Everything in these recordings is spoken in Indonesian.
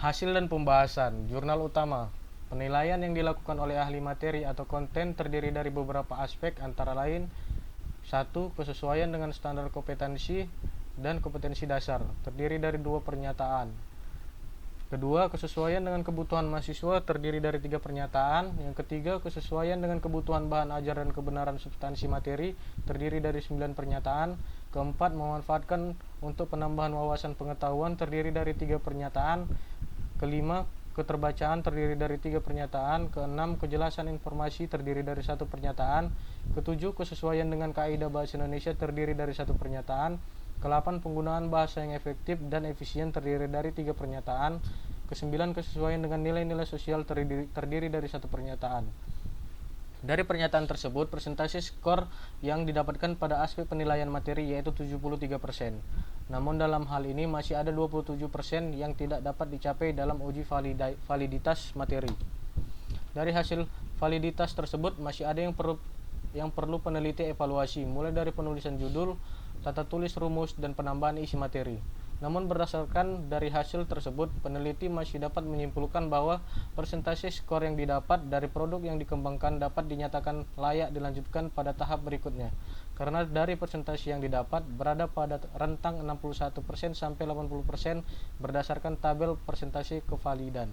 Hasil dan pembahasan. Jurnal utama. Penilaian yang dilakukan oleh ahli materi atau konten terdiri dari beberapa aspek antara lain: 1. Kesesuaian dengan standar kompetensi dan kompetensi dasar, terdiri dari 2 pernyataan. Kedua, kesesuaian dengan kebutuhan mahasiswa, terdiri dari 3 pernyataan. Yang ketiga, kesesuaian dengan kebutuhan bahan ajar dan kebenaran substansi materi, terdiri dari 9 pernyataan. Keempat, memanfaatkan untuk penambahan wawasan pengetahuan, terdiri dari 3 pernyataan. Kelima, keterbacaan, terdiri dari 3 pernyataan. Keenam, kejelasan informasi, terdiri dari 1 pernyataan. Ketujuh, kesesuaian dengan kaidah bahasa Indonesia, terdiri dari 1 pernyataan. Ke-8, penggunaan bahasa yang efektif dan efisien, terdiri dari 3 pernyataan. Ke-9, kesesuaian dengan nilai-nilai sosial, terdiri dari 1 pernyataan. Dari pernyataan tersebut, persentase skor yang didapatkan pada aspek penilaian materi yaitu 73%. Namun dalam hal ini masih ada 27% yang tidak dapat dicapai dalam uji validitas materi. Dari hasil validitas tersebut masih ada yang perlu peneliti evaluasi, mulai dari penulisan judul, tata tulis rumus, dan penambahan isi materi. Namun berdasarkan dari hasil tersebut, peneliti masih dapat menyimpulkan bahwa persentase skor yang didapat dari produk yang dikembangkan dapat dinyatakan layak dilanjutkan pada tahap berikutnya, karena dari persentase yang didapat berada pada rentang 61% sampai 80% berdasarkan tabel persentase kevalidan.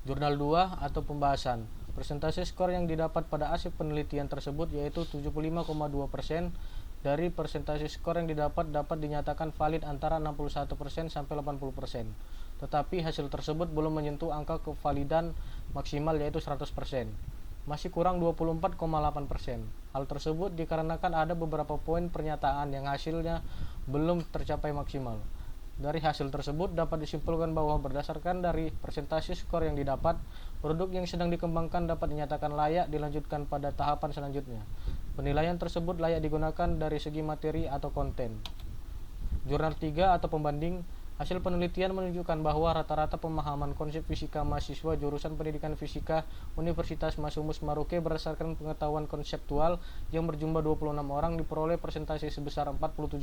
Jurnal 2 atau pembahasan. Persentase skor yang didapat pada aspek penelitian tersebut yaitu 75,2%. Dari persentase skor yang dapat dinyatakan valid antara 61% sampai 80%. Tetapi hasil tersebut belum menyentuh angka kevalidan maksimal yaitu 100%. Masih kurang 24,8%. Hal tersebut dikarenakan ada beberapa poin pernyataan yang hasilnya belum tercapai maksimal. Dari hasil tersebut dapat disimpulkan bahwa berdasarkan dari persentase skor yang didapat, produk yang sedang dikembangkan dapat dinyatakan layak dilanjutkan pada tahapan selanjutnya. Penilaian tersebut layak digunakan dari segi materi atau konten. Jurnal 3 atau pembanding. Hasil penelitian menunjukkan bahwa rata-rata pemahaman konsep fisika mahasiswa jurusan pendidikan fisika Universitas Masumus Maroke berdasarkan pengetahuan konseptual yang berjumlah 26 orang diperoleh persentase sebesar 47%,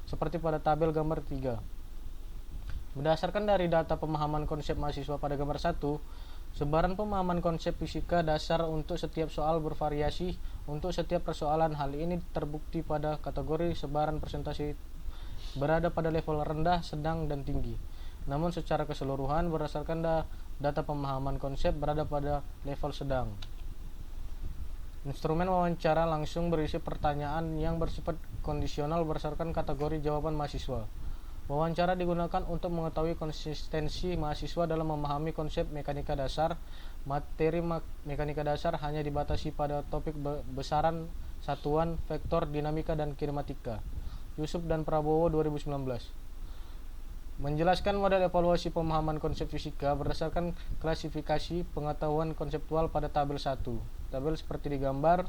seperti pada tabel gambar 3. Berdasarkan dari data pemahaman konsep mahasiswa pada gambar 1, sebaran pemahaman konsep fisika dasar untuk setiap soal bervariasi untuk setiap persoalan. Hal ini terbukti pada kategori sebaran persentase berada pada level rendah, sedang, dan tinggi. Namun secara keseluruhan berdasarkan data pemahaman konsep berada pada level sedang. Instrumen wawancara langsung berisi pertanyaan yang bersifat kondisional berdasarkan kategori jawaban mahasiswa. Wawancara digunakan untuk mengetahui konsistensi mahasiswa dalam memahami konsep mekanika dasar. Materi mekanika dasar hanya dibatasi pada topik besaran, satuan, vektor, dinamika, dan kinematika. Yusuf dan Prabowo 2019. Menjelaskan model evaluasi pemahaman konsep fisika berdasarkan klasifikasi pengetahuan konseptual pada tabel 1. Tabel seperti digambar.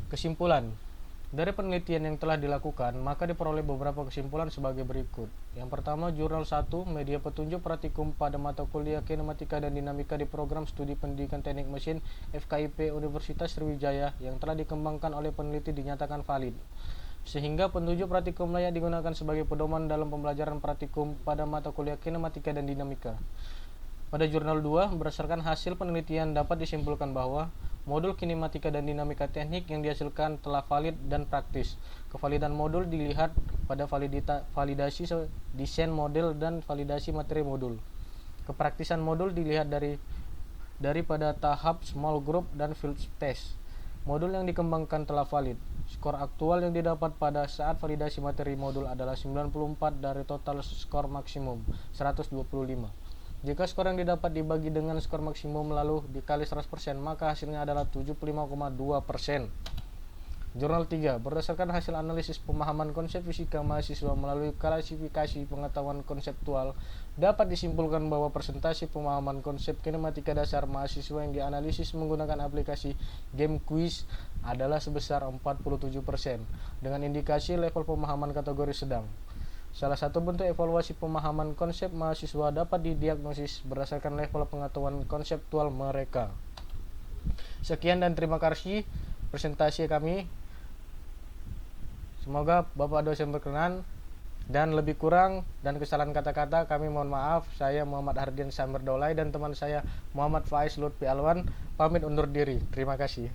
Kesimpulan. Dari penelitian yang telah dilakukan, maka diperoleh beberapa kesimpulan sebagai berikut. Yang pertama, Jurnal 1, media petunjuk praktikum pada mata kuliah kinematika dan dinamika di program studi pendidikan teknik mesin FKIP Universitas Sriwijaya yang telah dikembangkan oleh peneliti dinyatakan valid, sehingga petunjuk praktikum layak digunakan sebagai pedoman dalam pembelajaran praktikum pada mata kuliah kinematika dan dinamika. Pada Jurnal 2, berdasarkan hasil penelitian dapat disimpulkan bahwa modul kinematika dan dinamika teknik yang dihasilkan telah valid dan praktis. Kevalidan modul dilihat pada validasi desain model dan validasi materi modul. Kepraktisan modul dilihat daripada tahap small group dan field test. Modul yang dikembangkan telah valid. Skor aktual yang didapat pada saat validasi materi modul adalah 94 dari total skor maksimum 125. Jika skor yang didapat dibagi dengan skor maksimum lalu dikali 100%, maka hasilnya adalah 75,2%. Jurnal 3. Berdasarkan hasil analisis pemahaman konsep fisika mahasiswa melalui klasifikasi pengetahuan konseptual, dapat disimpulkan bahwa persentase pemahaman konsep kinematika dasar mahasiswa yang dianalisis menggunakan aplikasi game quiz adalah sebesar 47%, dengan indikasi level pemahaman kategori sedang. Salah satu bentuk evaluasi pemahaman konsep mahasiswa dapat didiagnosis berdasarkan level pengetahuan konseptual mereka. Sekian dan terima kasih presentasi kami. Semoga Bapak dosen berkenan. Dan lebih kurang dan kesalahan kata-kata kami mohon maaf. Saya Muhammad Hardian Samir Daulay dan teman saya Muhammad Faiz Lutfi Alwan pamit undur diri. Terima kasih.